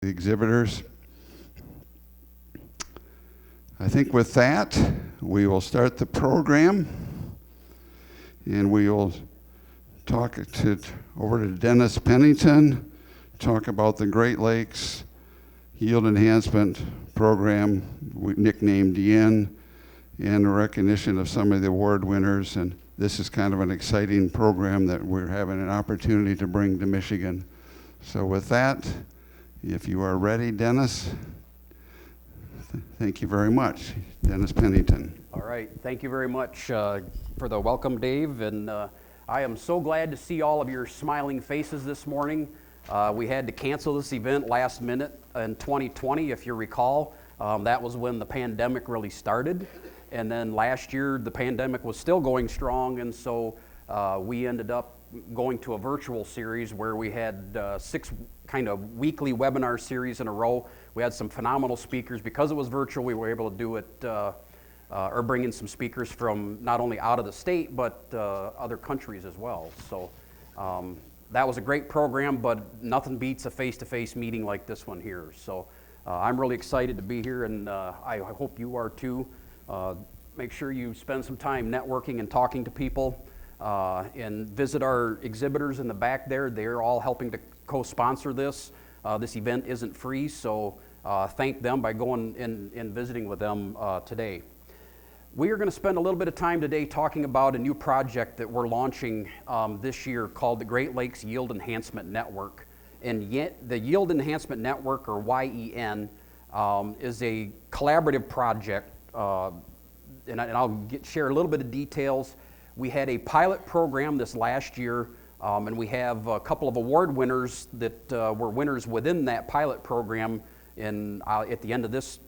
the exhibitors. I think with that, we will start the program, and we will talk over to Dennis Pennington, talk about the Great Lakes Yield Enhancement Program, we nicknamed YEN, and a recognition of some of the award winners. And this is kind of an exciting program that we're having an opportunity to bring to Michigan. So with that, if you are ready, Dennis, thank you very much. Dennis Pennington. All right, thank you very much for the welcome, Dave, and I am so glad to see all of your smiling faces this morning. We had to cancel this event last minute in 2020, if you recall. That was when the pandemic really started, and then last year the pandemic was still going strong, and so we ended up going to a virtual series where we had 6 kind of weekly webinar series in a row. We had some phenomenal speakers. Because it was virtual, we were able to do it or bring in some speakers from not only out of the state, but other countries as well. So that was a great program, but nothing beats a face-to-face meeting like this one here. So I'm really excited to be here, and I hope you are too. Make sure you spend some time networking and talking to people. And visit our exhibitors in the back there. They're all helping to co-sponsor this. This event isn't free, so thank them by going and visiting with them today. We are going to spend a little bit of time today talking about a new project that we're launching this year called the Great Lakes Yield Enhancement Network. And the Yield Enhancement Network, or YEN, is a collaborative project, and I'll share a little bit of details. We had a pilot program this last year, and we have a couple of award winners that were winners within that pilot program. And at the end of this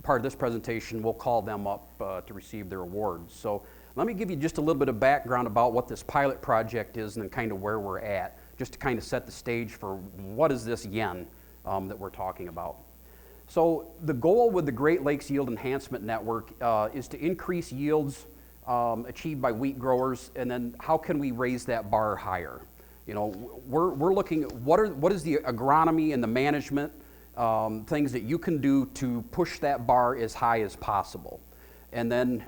part of this presentation, we'll call them up to receive their awards. So let me give you just a little bit of background about what this pilot project is and then kind of where we're at, just to kind of set the stage for what is this YEN that we're talking about. So the goal with the Great Lakes Yield Enhancement Network is to increase yields achieved by wheat growers, and then how can we raise that bar higher? You know, we're looking at what is the agronomy and the management things that you can do to push that bar as high as possible. And then,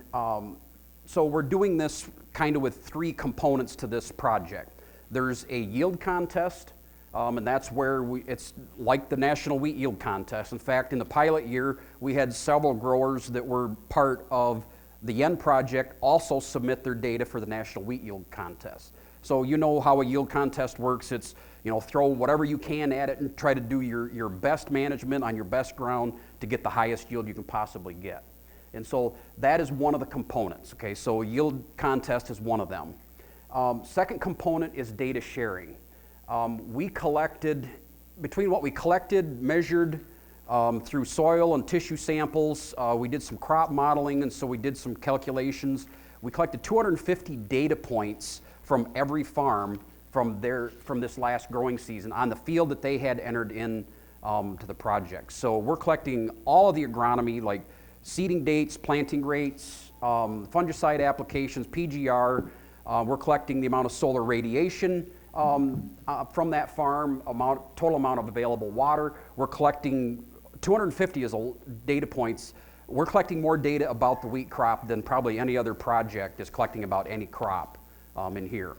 so we're doing this kind of with 3 components to this project. There's a yield contest, and that's where it's like the National Wheat Yield Contest. In fact, in the pilot year, we had several growers that were part of the YEN project also submit their data for the National Wheat Yield Contest. So you know how a yield contest works. It's, you know, throw whatever you can at it and try to do your best management on your best ground to get the highest yield you can possibly get. And so that is one of the components, okay? So yield contest is one of them. Second component is data sharing. We collected, between what we collected, measured, through soil and tissue samples, we did some crop modeling, and so we did some calculations. We collected 250 data points from every farm from this last growing season on the field that they had entered in to the project. So we're collecting all of the agronomy, like seeding dates, planting rates, fungicide applications, PGR. We're collecting the amount of solar radiation from that farm, total amount of available water. We're collecting 250 data points. We're collecting more data about the wheat crop than probably any other project is collecting about any crop in here.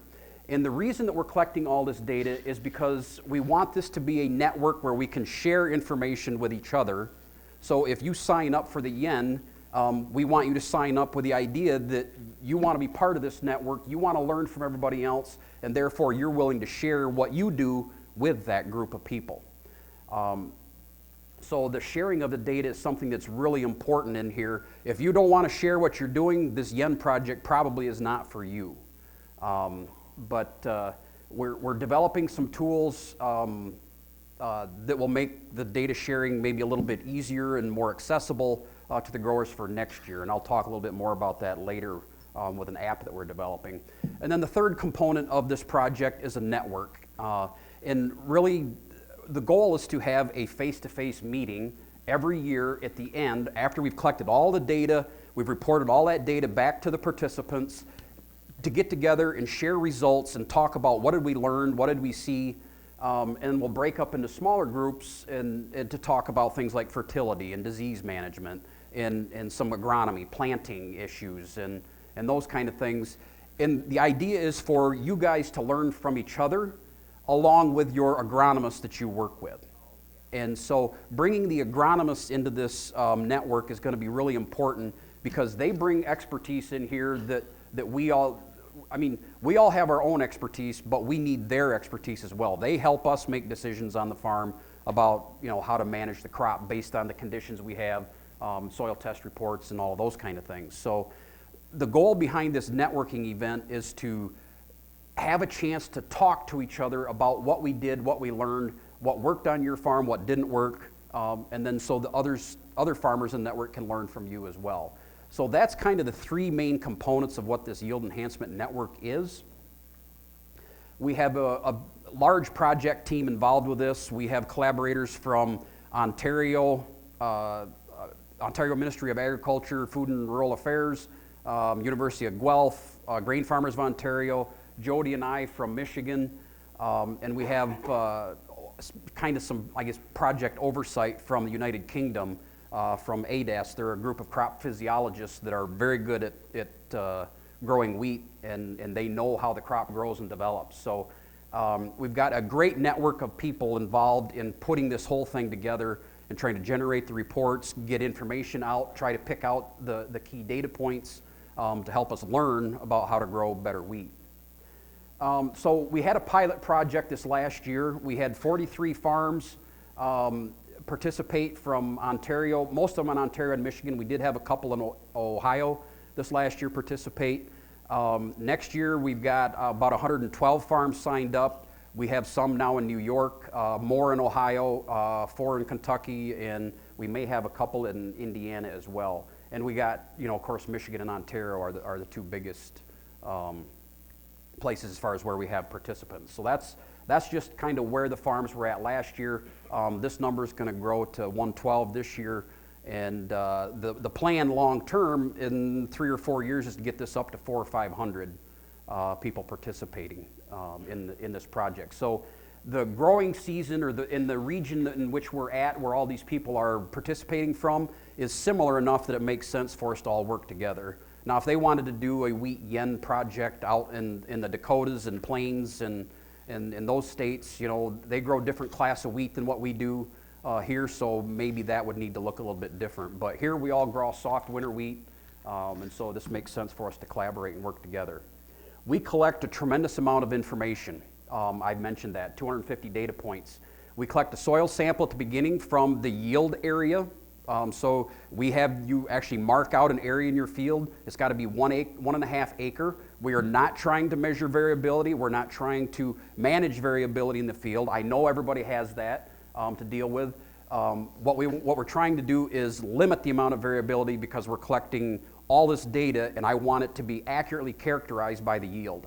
And the reason that we're collecting all this data is because we want this to be a network where we can share information with each other. So if you sign up for the YEN, we want you to sign up with the idea that you want to be part of this network, you want to learn from everybody else, and therefore you're willing to share what you do with that group of people. So the sharing of the data is something that's really important in here. If you don't want to share what you're doing, this YEN project probably is not for you. But we're developing some tools that will make the data sharing maybe a little bit easier and more accessible to the growers for next year. And I'll talk a little bit more about that later with an app that we're developing. And then the third component of this project is a network. And really, the goal is to have a face-to-face meeting every year at the end after we've collected all the data, we've reported all that data back to the participants, to get together and share results and talk about what did we learn, what did we see, and we'll break up into smaller groups and to talk about things like fertility and disease management and some agronomy, planting issues and those kind of things. And the idea is for you guys to learn from each other along with your agronomists that you work with. And so bringing the agronomists into this network is going to be really important because they bring expertise in here that we all have our own expertise, but we need their expertise as well. They help us make decisions on the farm about how to manage the crop based on the conditions we have, soil test reports and all of those kind of things. So the goal behind this networking event is to have a chance to talk to each other about what we did, what we learned, what worked on your farm, what didn't work, and then so the other farmers in the network can learn from you as well. So that's kind of the three main components of what this Yield Enhancement Network is. We have a large project team involved with this. We have collaborators from Ontario Ministry of Agriculture, Food and Rural Affairs, University of Guelph, Grain Farmers of Ontario, Jody and I from Michigan, and we have kind of some, project oversight from the United Kingdom, from ADAS. They're a group of crop physiologists that are very good at growing wheat, and they know how the crop grows and develops. So we've got a great network of people involved in putting this whole thing together and trying to generate the reports, get information out, try to pick out the key data points to help us learn about how to grow better wheat. So we had a pilot project this last year. We had 43 farms participate from Ontario, most of them in Ontario and Michigan. We did have a couple in Ohio this last year participate. Next year we've got about 112 farms signed up. We have some now in New York, more in Ohio, 4 in Kentucky, and we may have a couple in Indiana as well. And we got, of course, Michigan and Ontario are the two biggest places as far as where we have participants. So that's just kind of where the farms were at last year. This number is going to grow to 112 this year, and the plan long term in 3 or 4 years is to get this up to 400 or 500 people participating in this project. So the growing season, or in the region in which we're at, where all these people are participating from, is similar enough that it makes sense for us to all work together. Now, if they wanted to do a wheat yen project out in the Dakotas and Plains and in those states, they grow different class of wheat than what we do here, so maybe that would need to look a little bit different. But here we all grow soft winter wheat, and so this makes sense for us to collaborate and work together. We collect a tremendous amount of information. I've mentioned that, 250 data points. We collect a soil sample at the beginning from the yield area. So we have you actually mark out an area in your field. It's got to be 1.5 acre. We are not trying to measure variability. We're not trying to manage variability in the field. I know everybody has that to deal with. What we're trying to do is limit the amount of variability because we're collecting all this data, and I want it to be accurately characterized by the yield.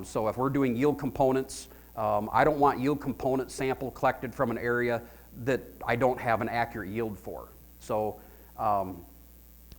So if we're doing yield components, I don't want yield component sample collected from an area that I don't have an accurate yield for. So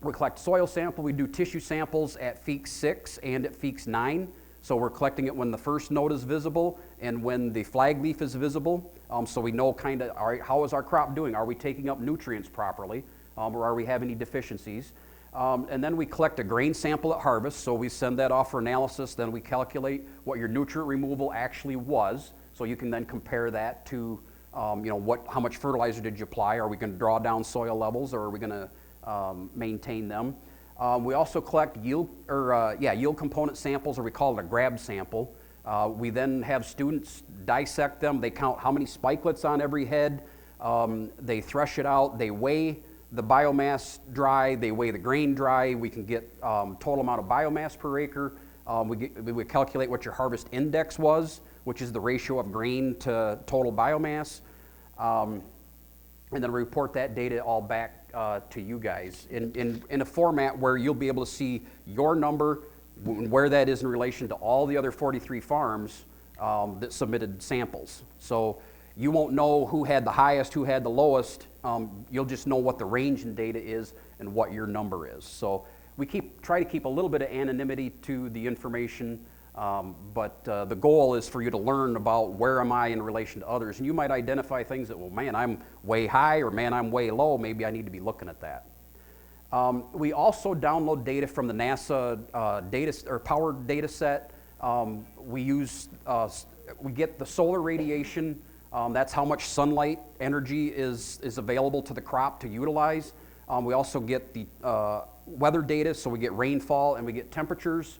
we collect soil sample. We do tissue samples at Feeks 6 and at Feeks 9. So we're collecting it when the first node is visible and when the flag leaf is visible. So we know kind of, all right, how is our crop doing? Are we taking up nutrients properly? Or are we having any deficiencies? And then we collect a grain sample at harvest. So we send that off for analysis. Then we calculate what your nutrient removal actually was. So you can then compare that to how much fertilizer did you apply? Are we going to draw down soil levels, or are we going to maintain them? We also collect yield component samples, or we call it a grab sample. We then have students dissect them. They count how many spikelets on every head. They thresh it out. They weigh the biomass dry. They weigh the grain dry. We can get total amount of biomass per acre. We would calculate what your harvest index was, which is the ratio of grain to total biomass. And then report that data all back to you guys in a format where you'll be able to see your number, where that is in relation to all the other 43 farms that submitted samples. So you won't know who had the highest, who had the lowest. You'll just know what the range in data is and what your number is. So we try to keep a little bit of anonymity to the information But the goal is for you to learn about where am I in relation to others. And you might identify things that, well, man, I'm way high, or man, I'm way low. Maybe I need to be looking at that. We also download data from the NASA power data set. We get the solar radiation. That's how much sunlight energy is available to the crop to utilize. We also get the weather data, so we get rainfall and we get temperatures,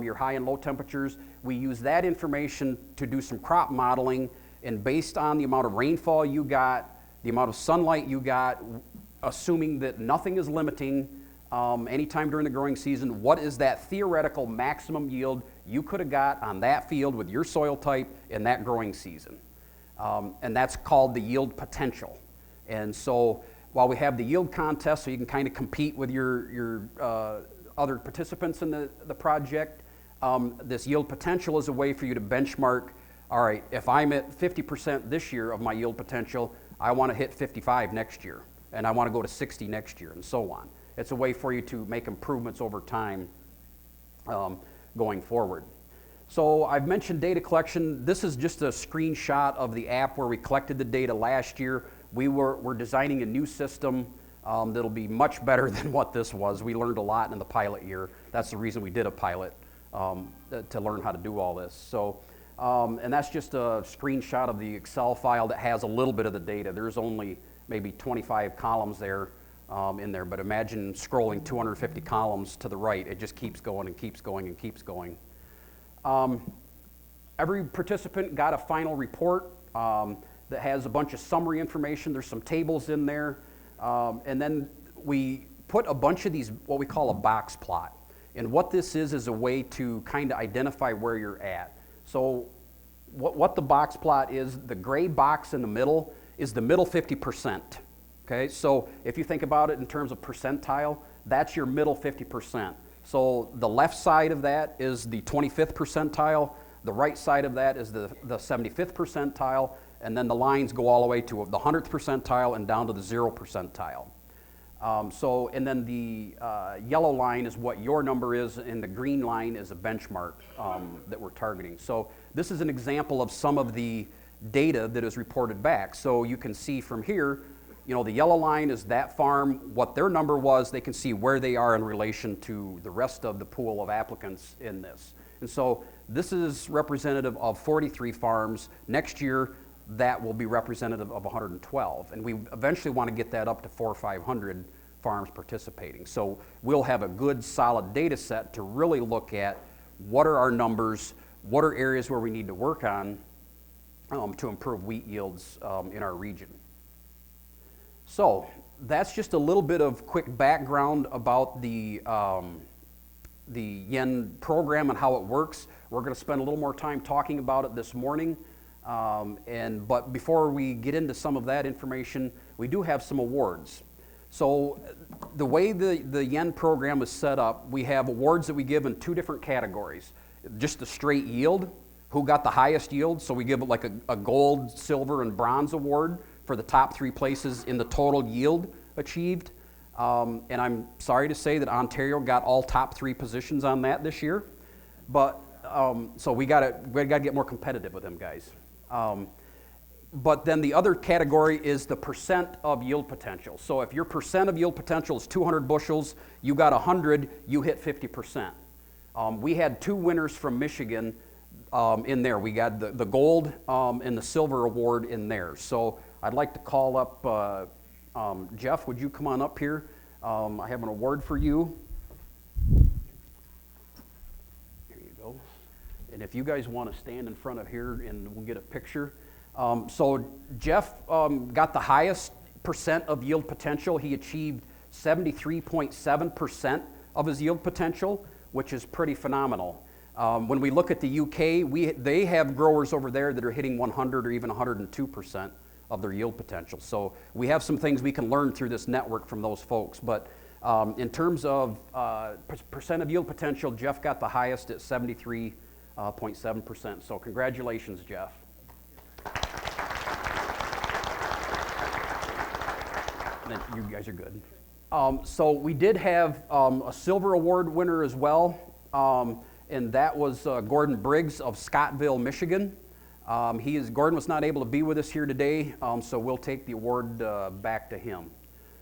your high and low temperatures. We use that information to do some crop modeling, and based on the amount of rainfall you got, the amount of sunlight you got, assuming that nothing is limiting anytime during the growing season, what is that theoretical maximum yield you could have got on that field with your soil type in that growing season? And that's called the yield potential. And so while we have the yield contest, so you can kind of compete with your other participants in the project, this yield potential is a way for you to benchmark, all right, if I'm at 50% this year of my yield potential, I want to hit 55 next year, and I want to go to 60 next year, and so on. It's a way for you to make improvements over time going forward. So I've mentioned data collection. This is just a screenshot of the app where we collected the data last year. We're designing a new system that'll be much better than what this was. We learned a lot in the pilot year. That's the reason we did a pilot, to learn how to do all this. So, and that's just a screenshot of the Excel file that has a little bit of the data. There's only maybe 25 columns there in there, but imagine scrolling 250 columns to the right. It just keeps going and keeps going and keeps going. Every participant got a final report that has a bunch of summary information. There's some tables in there. And then we put a bunch of these, what we call a box plot. And what this is a way to kind of identify where you're at. So what the box plot is, the gray box in the middle is the middle 50%. Okay, so if you think about it in terms of percentile, that's your middle 50%. So the left side of that is the 25th percentile, the right side of that is the 75th percentile, and then the lines go all the way to the 100th percentile and down to the 0 percentile. And then the yellow line is what your number is, and the green line is a benchmark that we're targeting. So this is an example of some of the data that is reported back. So you can see from here, you know, the yellow line is that farm, what their number was. They can see where they are in relation to the rest of the pool of applicants in this. And so this is representative of 43 farms. Next year, that will be representative of 112. And we eventually want to get that up to 400 or 500 farms participating. So we'll have a good, solid data set to really look at what are our numbers, what are areas where we need to work on to improve wheat yields in our region. So that's just a little bit of quick background about the YEN program and how it works. We're going to spend a little more time talking about it this morning. But before we get into some of that information, we do have some awards. So the way the YEN program is set up, we have awards that we give in two different categories. Just the straight yield, who got the highest yield. So we give it like a gold, silver, and bronze award for the top 3 places in the total yield achieved. And I'm sorry to say that Ontario got all top 3 positions on that this year. But so we gotta get more competitive with them guys. But then the other category is the percent of yield potential. So if your percent of yield potential is 200 bushels, you got 100, you hit 50%. We had 2 winners from Michigan in there. We got the gold and the silver award in there. So I'd like to call up Jeff. Would you come on up here? I have an award for you. Here you go. And if you guys want to stand in front of here and we'll get a picture. So Jeff got the highest percent of yield potential. He achieved 73.7% of his yield potential, which is pretty phenomenal. When we look at the UK, they have growers over there that are hitting 100 or even 102% of their yield potential. So we have some things we can learn through this network from those folks. But in terms of percent of yield potential, Jeff got the highest at 73.7%. So congratulations, Jeff. And then you guys are good. So we did have a silver award winner as well. and that was Gordon Briggs of Scottville, Michigan. Gordon was not able to be with us here today, so we'll take the award back to him.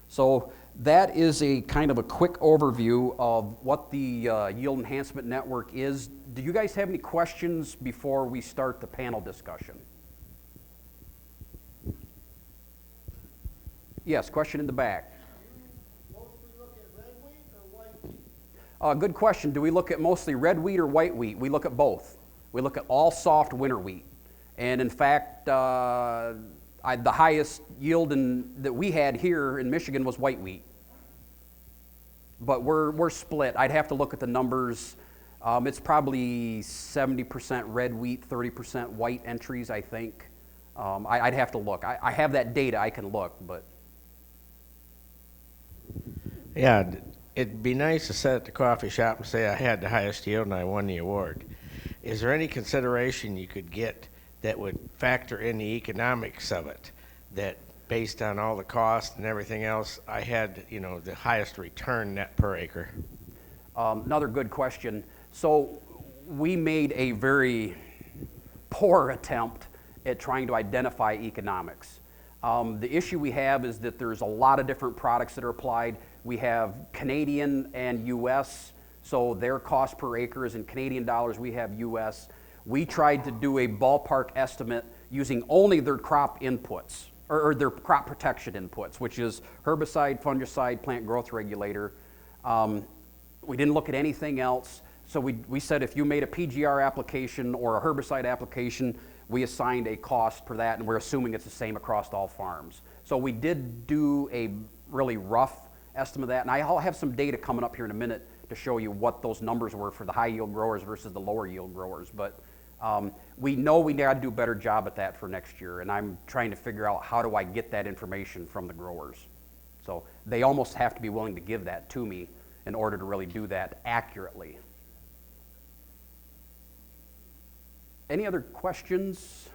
So that is a kind of a quick overview of what the Yield Enhancement Network is. Do you guys have any questions before we start the panel discussion? Yes, question in the back. Mostly look at red wheat or white wheat? Good question. Do we look at mostly red wheat or white wheat? We look at both. We look at all soft winter wheat. And in fact, the highest yield that we had here in Michigan was white wheat. But we're split. I'd have to look at the numbers. It's probably 70% red wheat, 30% white entries, I think. I'd have to look. I have that data. I can look, but. Yeah, it'd be nice to sit at the coffee shop and say I had the highest yield and I won the award. Is there any consideration you could get that would factor in the economics of it, that based on all the cost and everything else, I had, the highest return net per acre? Another good question. So we made a very poor attempt at trying to identify economics. The issue we have is that there's a lot of different products that are applied. We have Canadian and U.S., so their cost per acre is in Canadian dollars, we have U.S. We tried to do a ballpark estimate using only their crop inputs, or their crop protection inputs, which is herbicide, fungicide, plant growth regulator. We didn't look at anything else, so we said if you made a PGR application or a herbicide application, we assigned a cost for that, and we're assuming it's the same across all farms. So we did do a really rough estimate of that, and I'll have some data coming up here in a minute to show you what those numbers were for the high yield growers versus the lower yield growers. But we know we got to do a better job at that for next year, and I'm trying to figure out how do I get that information from the growers. So they almost have to be willing to give that to me in order to really do that accurately. Any other questions?